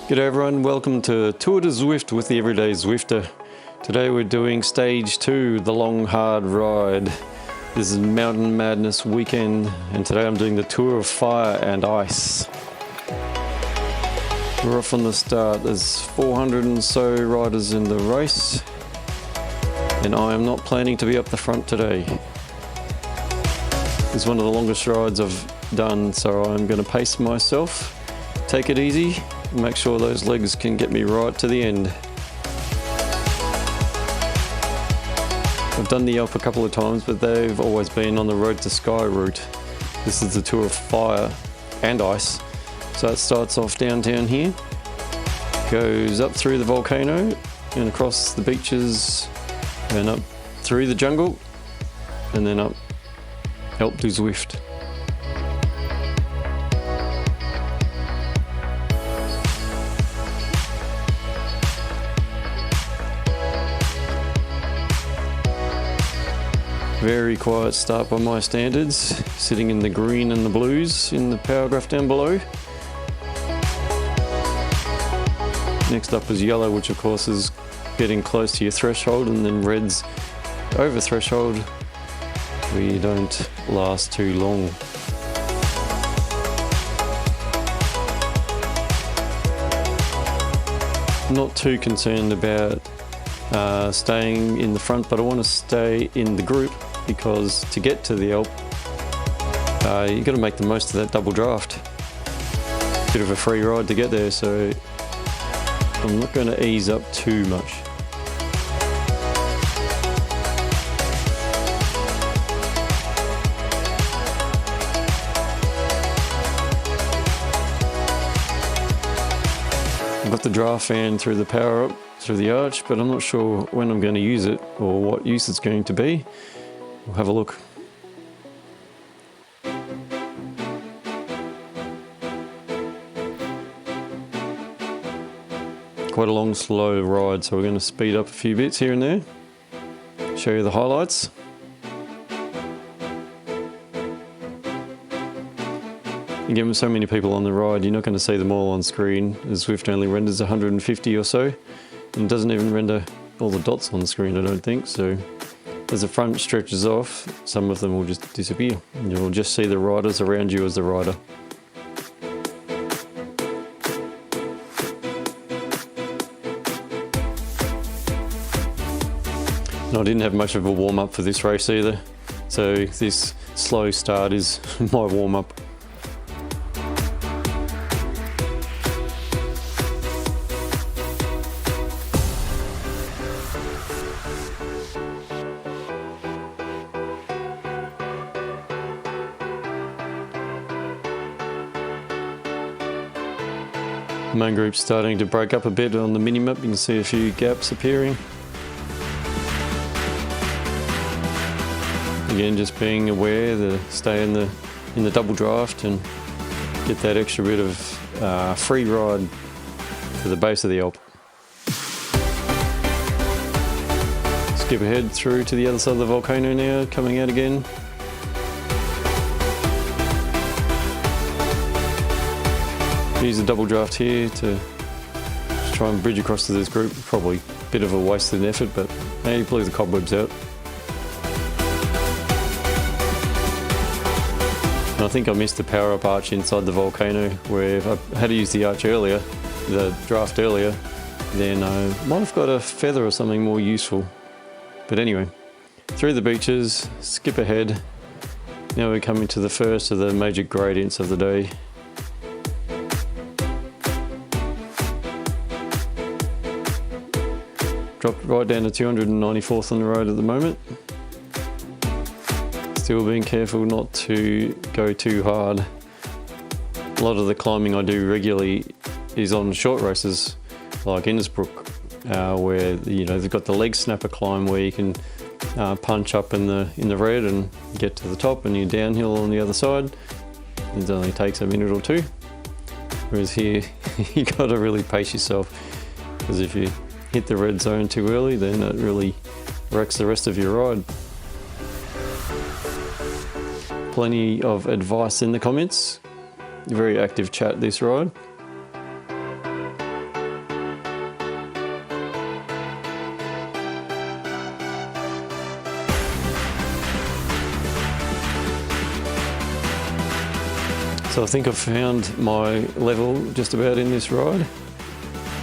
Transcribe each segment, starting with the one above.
G'day everyone, welcome to Tour de Zwift with the Everyday Zwifter. Today we're doing stage 2, the long hard ride. This is Mountain Madness weekend and today I'm doing the Tour of Fire and Ice. We're off on the start. There's 400 and so riders in the race and I am not planning to be up the front today. It's one of the longest rides I've done, so I'm going to pace myself, take it easy, make sure those legs can get me right to the end. I've done the Alp a couple of times, but they've always been on the Road to Sky route. This is the Tour of Fire and Ice. So it starts off downtown here, goes up through the Volcano and across the beaches and up through the jungle and then up Alp to Zwift. Very quiet start by my standards, sitting in the green and the blues in the power graph down below. Next up is yellow, which of course is getting close to your threshold, and then red's over threshold. We don't last too long. Not too concerned about staying in the front, but I want to stay in the group because to get to the Alp, you've got to make the most of that double draft. Bit of a free ride to get there, so I'm not going to ease up too much. I've got the draft fan through the power up through the arch, but I'm not sure when I'm going to use it or what use it's going to be. We'll have a look. Quite a long slow ride, so we're going to speed up a few bits here and there, show you the highlights. Again, with so many people on the ride, you're not going to see them all on screen, as Zwift only renders 150 or so, and doesn't even render all the dots on the screen, I don't think. So as the front stretches off, some of them will just disappear, and you'll just see the riders around you as the rider. And I didn't have much of a warm-up for this race either, so this slow start is my warm-up. The main group's starting to break up a bit on the mini-map. You can see a few gaps appearing. Again, just being aware to stay in the double draft and get that extra bit of free ride to the base of the Alp. Skip ahead through to the other side of the Volcano now, coming out again. Use the double draft here to try and bridge across to this group. Probably a bit of a wasted effort, but hey, blew the cobwebs out. And I think I missed the power up arch inside the Volcano, where if I had to use the arch earlier, the draft earlier, then I might have got a feather or something more useful. But anyway, through the beaches, skip ahead. Now we're coming to the first of the major gradients of the day. Dropped right down to 294th on the road at the moment. Still being careful not to go too hard. A lot of the climbing I do regularly is on short races like Innisbrook, where they've got the leg snapper climb where you can punch up in the red and get to the top, and you're downhill on the other side. It only takes a minute or two. Whereas here, you got to really pace yourself, because if you hit the red zone too early, then it really wrecks the rest of your ride. Plenty of advice in the comments. Very active chat this ride. So I think I've found my level just about in this ride.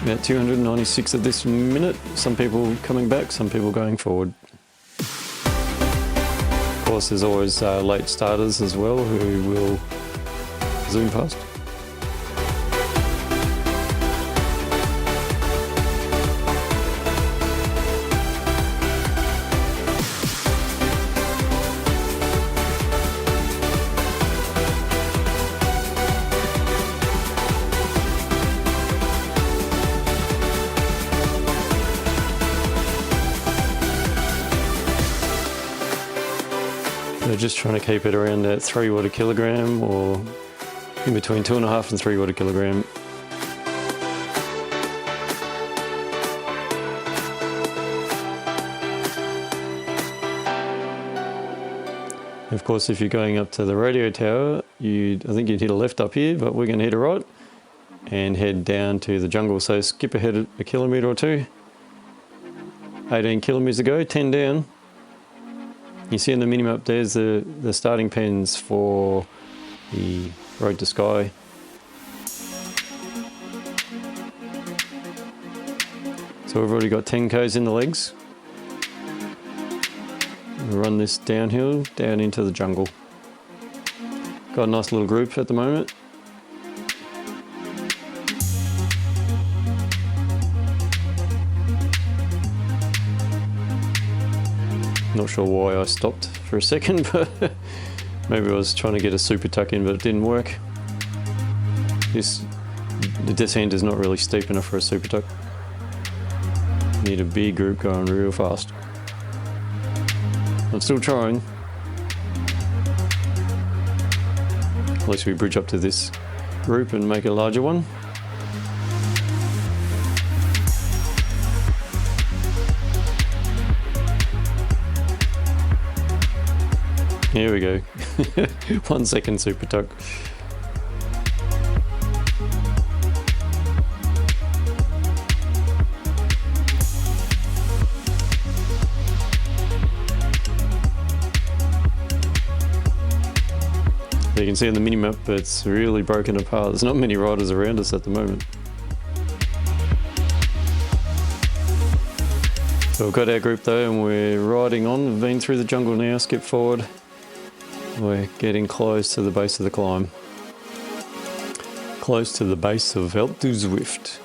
About 296 at this minute. Some people coming back, some people going forward. Of course, there's always late starters as well who will zoom past. They're just trying to keep it around that 3 watt a kilogram, or in between 2.5 and 3 watt a kilogram. Of course, if you're going up to the radio tower, I think you'd hit a left up here, but we're going to hit a right and head down to the jungle. So skip ahead a kilometre or two. 18 kilometres to go, 10 down. You see in the minimap there's the starting pens for the Road to Sky. So we've already got 10 k's in the legs. We'll run this downhill, down into the jungle. Got a nice little group at the moment. Not sure why I stopped for a second, but maybe I was trying to get a super tuck in, but it didn't work. The descent is not really steep enough for a super tuck. Need a big group going real fast. I'm still trying. At least we bridge up to this group and make a larger one. Here we go. 1 second super tuck. You can see on the minimap it's really broken apart. There's not many riders around us at the moment. So we've got our group though and we're riding on. We've been through the jungle now, skip forward. We're getting close to the base of the climb. Close to the base of Zwift.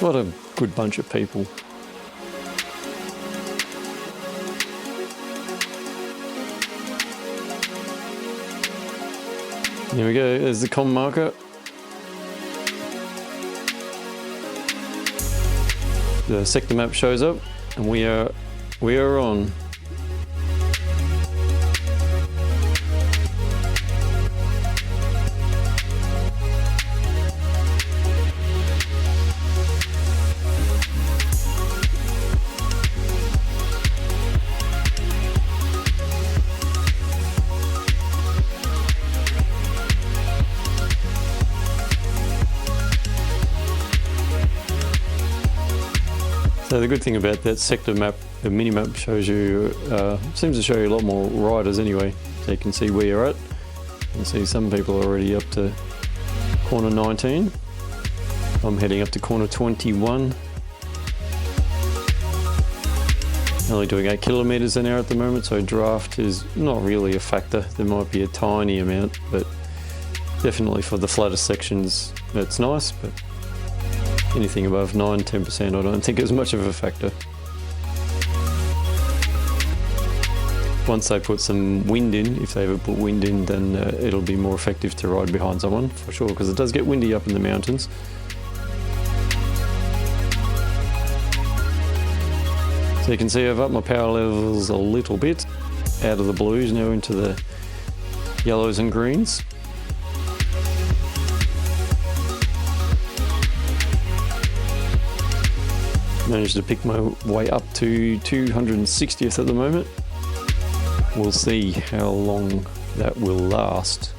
What a good bunch of people. Here we go, there's the comm marker. The sector map shows up and we are on. So the good thing about that sector map, the mini map shows you, seems to show you a lot more riders anyway. So you can see where you're at. You can see some people are already up to corner 19. I'm heading up to corner 21. Only doing 8 kilometers an hour at the moment, so draft is not really a factor. There might be a tiny amount, but definitely for the flatter sections, it's nice. But anything above 9–10% I don't think is much of a factor. Once they put some wind in, if they ever put wind in, then it'll be more effective to ride behind someone, for sure, because it does get windy up in the mountains. So you can see I've upped my power levels a little bit, out of the blues now into the yellows and greens. Managed to pick my way up to 260th at the moment. We'll see how long that will last.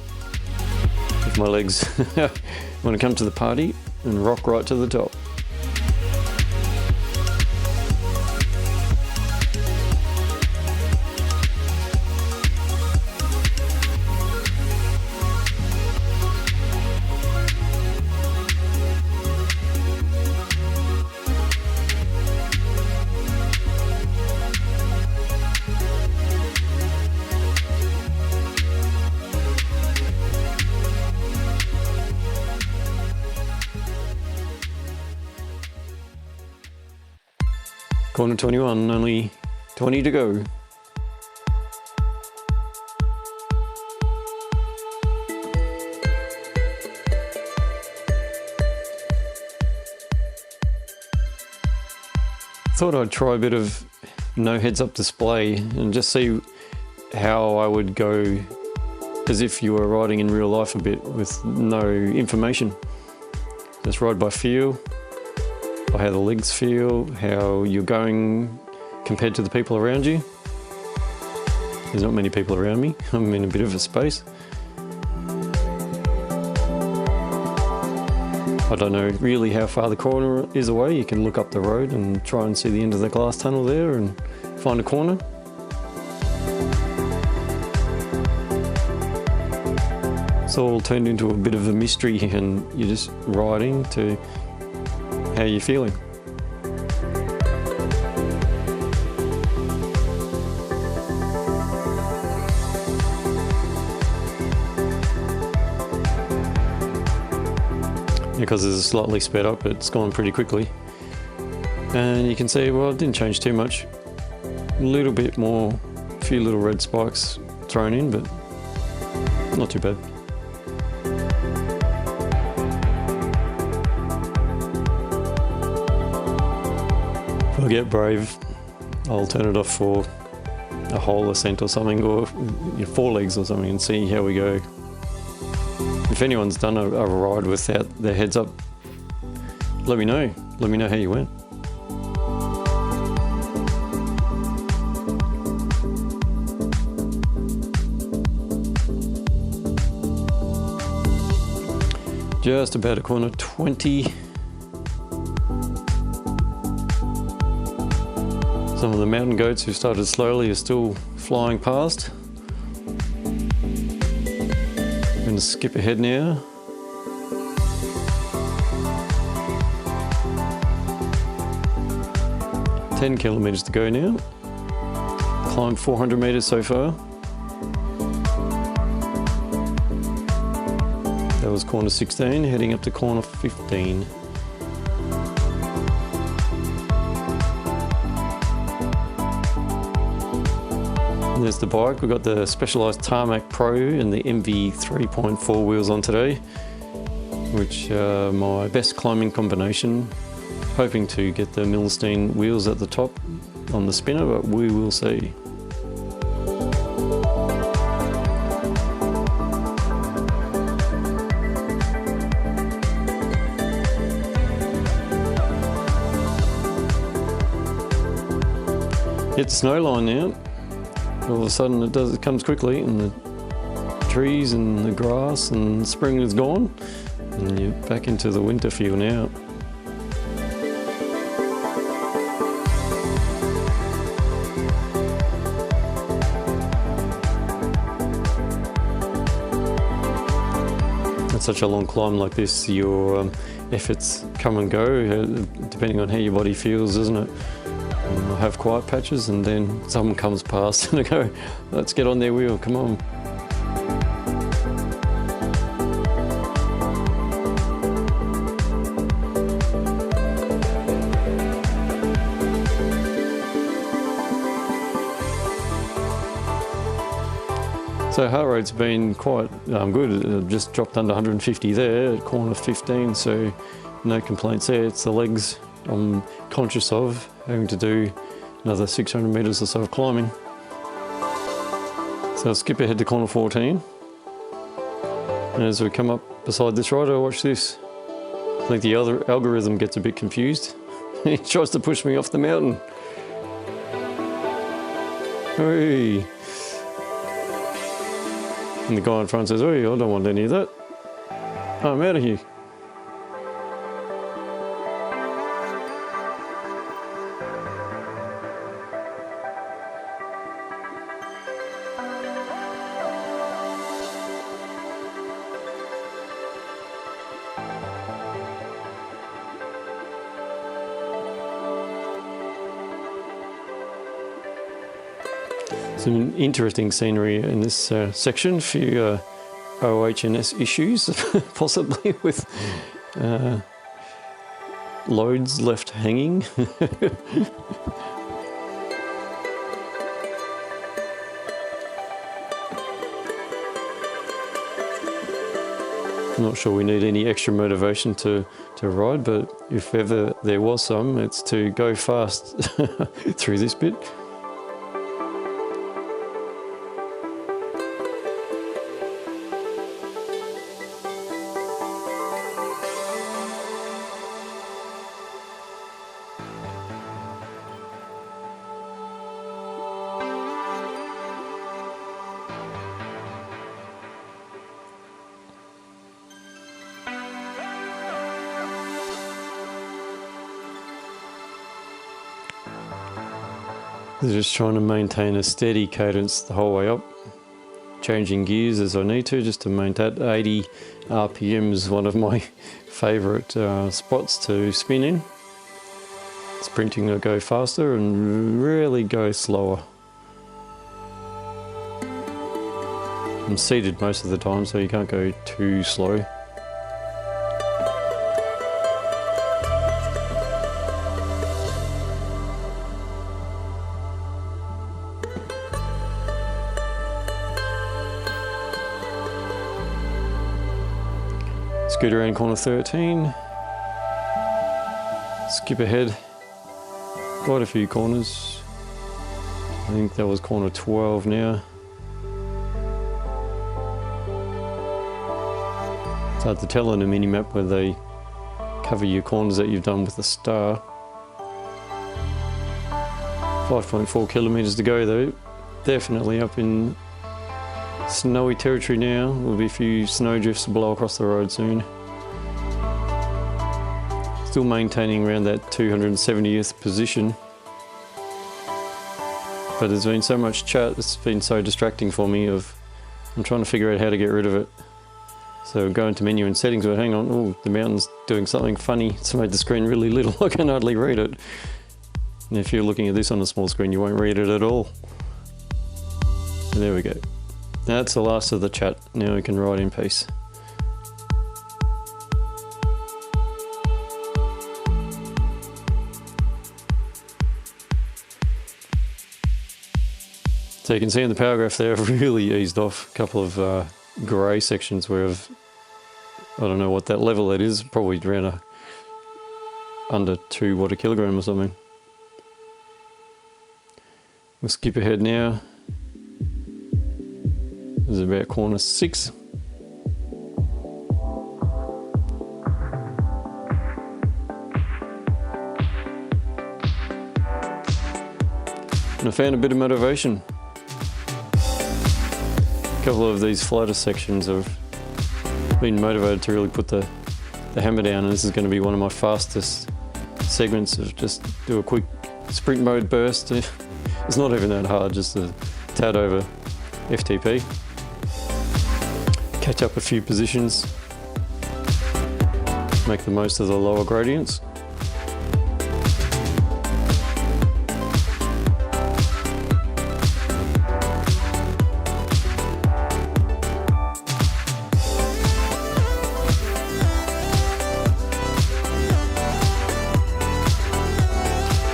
If my legs want to come to the party and rock right to the top. corner 21, only 20 to go. Thought I'd try a bit of no heads-up display and just see how I would go as if you were riding in real life a bit with no information. Just ride by feel, by how the legs feel, how you're going compared to the people around you. There's not many people around me, I'm in a bit of a space. I don't know really how far the corner is away. You can look up the road and try and see the end of the glass tunnel there and find a corner. It's all turned into a bit of a mystery and you're just riding to how you're feeling. Because it's slightly sped up, it's gone pretty quickly. And you can see, well, it didn't change too much. A little bit more, a few little red spikes thrown in, but not too bad. If I get brave, I'll turn it off for a whole ascent or something, or 4 legs or something, and see how we go. If anyone's done a ride without their heads up, let me know. Let me know how you went. Just about a corner 20. Some of the mountain goats who started slowly are still flying past. I'm going to skip ahead now. $10 kilometers to go now. Climbed 400 meters so far. That was corner 16, heading up to corner 15. And there's the bike. We've got the Specialized Tarmac Pro and the MV 3.4 wheels on today, which are my best climbing combination. Hoping to get the Milstein wheels at the top on the spinner, but we will see. Hit the snow line now. All of a sudden it comes quickly, and the trees and the grass and spring is gone, and you're back into the winter feel now. At such a long climb like this, your efforts come and go depending on how your body feels, isn't it? I have quiet patches, and then someone comes past and I go, let's get on their wheel, come on. So heart rate's been quite good. It just dropped under 150 there at corner 15, so no complaints there. It's the legs I'm conscious of, having to do another 600 metres or so of climbing. So I'll skip ahead to corner 14. And as we come up beside this rider, watch this. I think the other algorithm gets a bit confused. He tries to push me off the mountain. Hey. And the guy in front says, "Hey, I don't want any of that. I'm out of here." Some interesting scenery in this section. A few OH&S issues, possibly with loads left hanging. I'm not sure we need any extra motivation to ride, but if ever there was some, it's to go fast through this bit. Just trying to maintain a steady cadence the whole way up, changing gears as I need to, just to maintain 80 RPM is one of my favourite spots to spin in. Sprinting I go faster and really go slower. I'm seated most of the time, so you can't go too slow. Scoot around corner 13, skip ahead, quite a few corners. I think that was corner 12 now. It's hard to tell on a mini map where they cover your corners that you've done with the star. 5.4 kilometres to go though, definitely up in snowy territory now. There'll be a few snow drifts to blow across the road soon. Still maintaining around that 270th position. But there's been so much chat, it's been so distracting for me. I'm trying to figure out how to get rid of it. So go into menu and settings, but hang on, oh, the mountain's doing something funny. It's made the screen really little, I can hardly read it. And if you're looking at this on a small screen, you won't read it at all. There we go. That's the last of the chat. Now we can ride in peace. So you can see in the power graph there, I've really eased off a couple of grey sections where I don't know what that level that is, probably around under 2 watt a kilogram or something. We'll skip ahead now. This is about corner 6. And I found a bit of motivation. A couple of these flatter sections have been motivated to really put the hammer down, and this is going to be one of my fastest segments of just do a quick sprint mode burst. It's not even that hard, just a tad over FTP. Catch up a few positions, make the most of the lower gradients.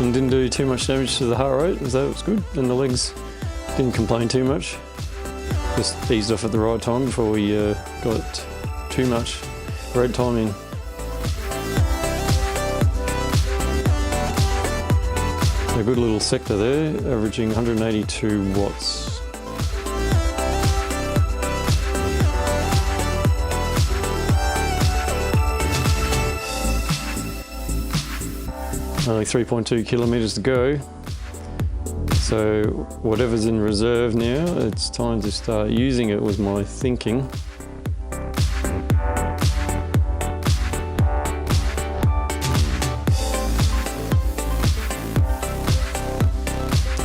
And didn't do too much damage to the heart rate, so that was good, and the legs didn't complain too much. Just eased off at the right time before we got too much red time in. A good little sector there, averaging 182 watts. Only 3.2 kilometres to go. So whatever's in reserve now, it's time to start using it, was my thinking.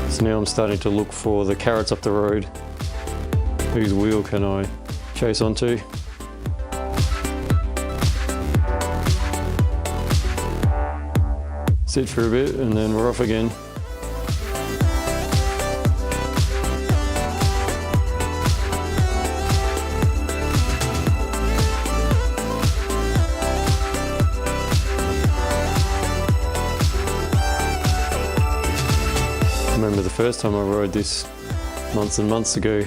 So now I'm starting to look for the carrots up the road. Whose wheel can I chase onto? Sit for a bit and then we're off again. first time I rode this months and months ago.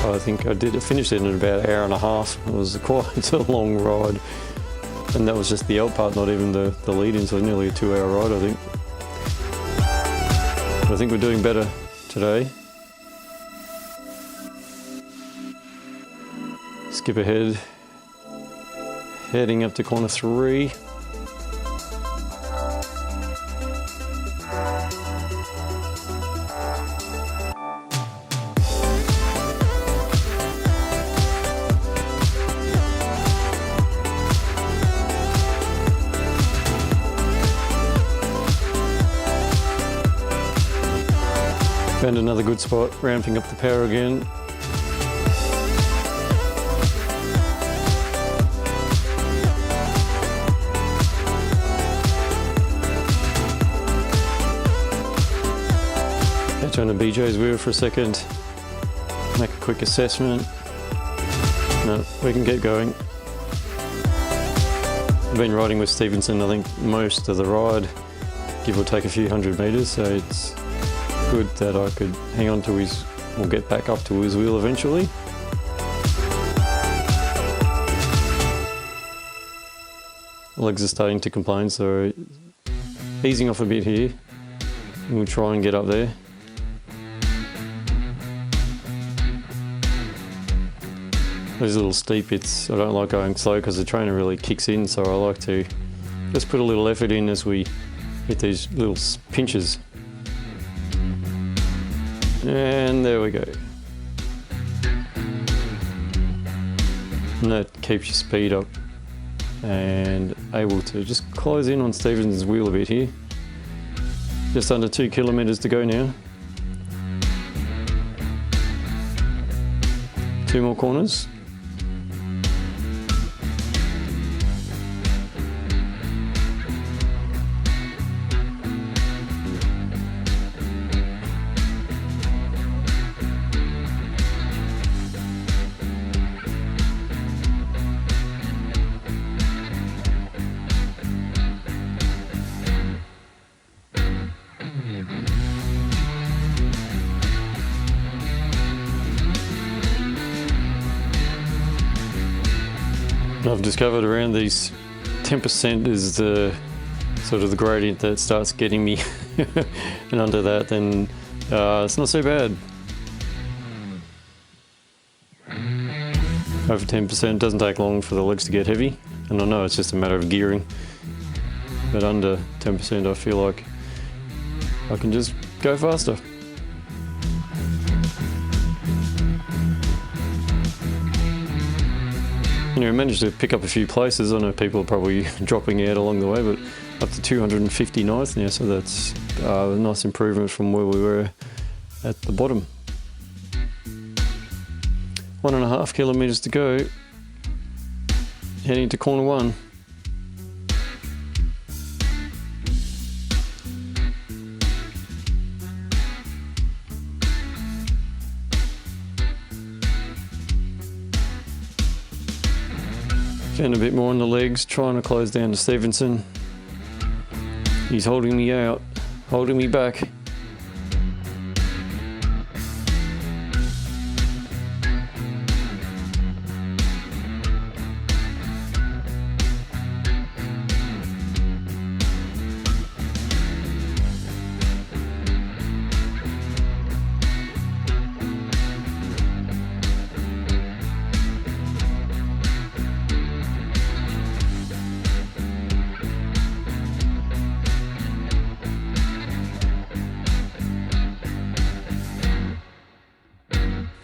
I think I finished it in about an hour and a half. It was quite a long ride, and that was just the L part, not even the lead-in, so nearly a 2-hour ride, I think. But I think we're doing better today. Skip ahead, heading up to corner 3. Found another good spot, ramping up the power again. Turn to BJ's wheel for a second, make a quick assessment. No, we can get going. I've been riding with Stevenson, I think, most of the ride, give or take a few hundred metres, so it's good that I could hang on to his, or get back up to his wheel eventually. Legs are starting to complain, so easing off a bit here. We'll try and get up there. These little steep bits, I don't like going slow because the trainer really kicks in, so I like to just put a little effort in as we hit these little pinches. And there we go. And that keeps your speed up and able to just close in on Stevenson's wheel a bit here. Just under 2 kilometres to go now. 2 more corners. I've discovered around these 10% is the sort of the gradient that starts getting me, and under that then it's not so bad. Over 10% doesn't take long for the legs to get heavy, and I know it's just a matter of gearing, but under 10% I feel like I can just go faster. Anyway, I managed to pick up a few places. I know people are probably dropping out along the way, but up to 259th now, so that's a nice improvement from where we were at the bottom. 1.5 kilometres to go, heading to corner 1. Found a bit more on the legs, trying to close down to Stevenson. He's holding me out, holding me back.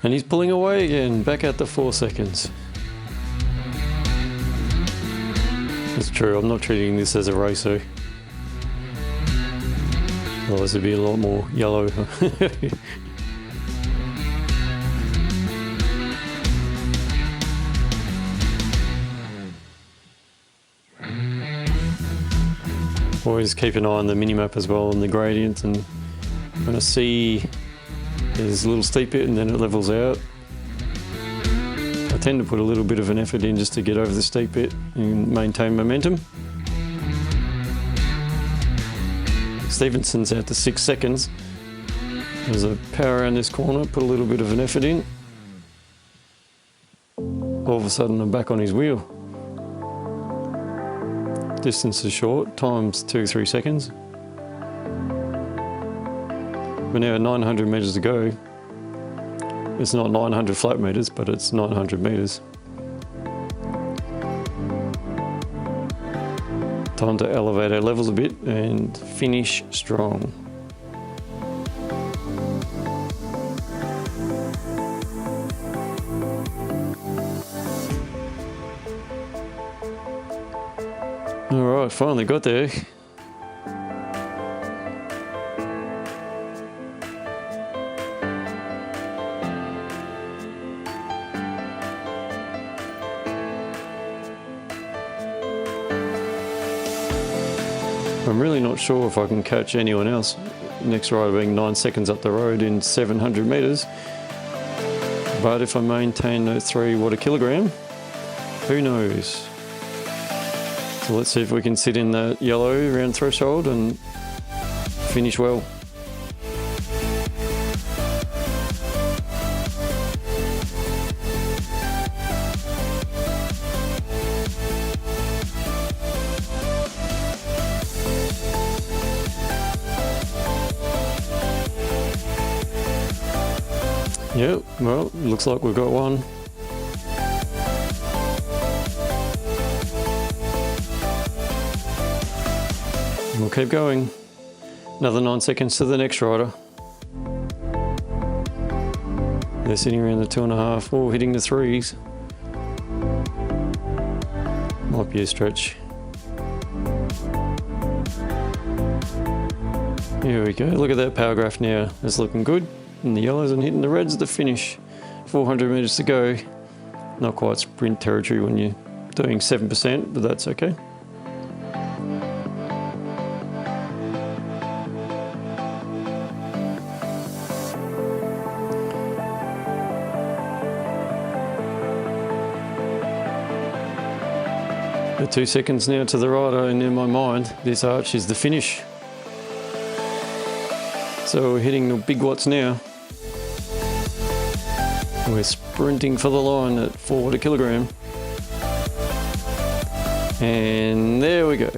And he's pulling away again, back at the 4 seconds. It's true, I'm not treating this as a racer. Otherwise it'd be a lot more yellow. Always keep an eye on the minimap as well, and the gradient, and when I see there's a little steep bit and then it levels out, I tend to put a little bit of an effort in just to get over the steep bit and maintain momentum. Stevenson's out to 6 seconds, There's a power around this corner, put a little bit of an effort in. All of a sudden I'm back on his wheel. Distance is short, time's 2-3 seconds. We're now 900 metres to go. It's not 900 flat metres, but it's 900 metres. Time to elevate our levels a bit and finish strong. Alright, finally got there. I'm really not sure if I can catch anyone else. Next rider being 9 seconds up the road in 700 metres. But if I maintain those 3 watt a kilogram, who knows? So let's see if we can sit in that yellow round threshold and finish well. Yeah, well, looks like we've got one. We'll keep going. Another 9 seconds to the next rider. They're sitting around the 2.5, or hitting the 3s. Might be a stretch. Here we go, look at that power graph now. It's looking good. And the yellows and hitting the reds at the finish. 400 metres to go. Not quite sprint territory when you're doing 7%, but that's okay. The 2 seconds now to the rider, and in my mind, this arch is the finish. So we're hitting the big watts now. We're sprinting for the line at 4 watt a kilogram. And there we go.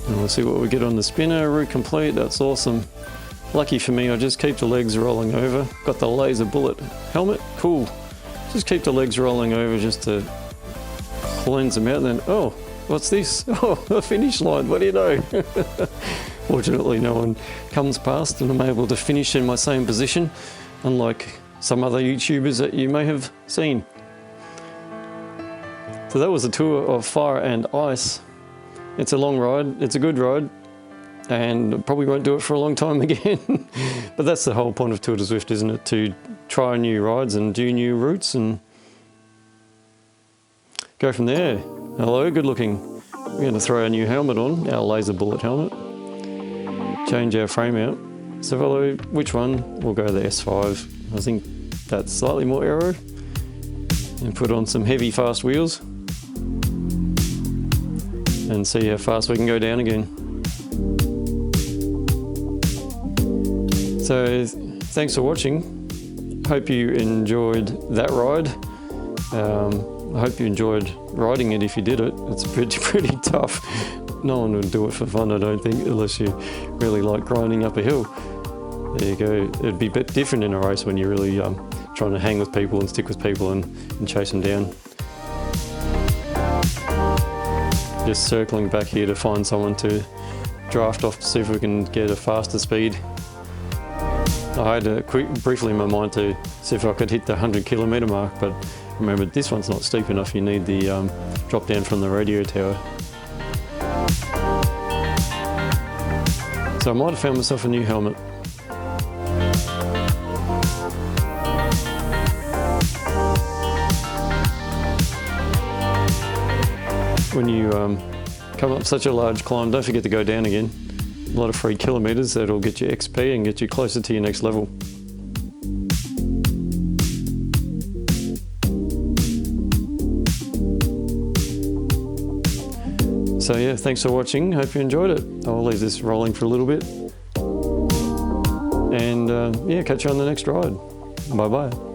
And we'll see what we get on the spinner. Route complete, that's awesome. Lucky for me, I just keep the legs rolling over. Got the laser bullet helmet, cool. Just keep the legs rolling over just to cleanse them out, and then, oh, what's this? Oh, a finish line, what do you know? Fortunately, no one comes past and I'm able to finish in my same position, unlike some other YouTubers that you may have seen. So that was a tour of Fire and Ice. It's a long ride, it's a good ride, and probably won't do it for a long time again. But that's the whole point of Tour de Zwift, isn't it? To try new rides and do new routes and go from there. Hello, good looking. We're going to throw our new helmet on, our laser bullet helmet. Change our frame out. So follow which one? We'll go the S5. I think that's slightly more aero. And put on some heavy fast wheels. And see how fast we can go down again. So thanks for watching. Hope you enjoyed that ride. I hope you enjoyed riding it if you did it. It's pretty tough. No one would do it for fun, I don't think, unless you really like grinding up a hill. There you go. It'd be a bit different in a race when you're really trying to hang with people and stick with people and chase them down. Just circling back here to find someone to draft off to see if we can get a faster speed. I had briefly in my mind to see if I could hit the 100 kilometre mark, but remember this one's not steep enough. You need the drop down from the radio tower. So I might have found myself a new helmet. When you come up such a large climb, don't forget to go down again. A lot of free kilometres that'll get you XP and get you closer to your next level. So yeah, thanks for watching. Hope you enjoyed it. I'll leave this rolling for a little bit. and yeah, catch you on the next ride. Bye bye.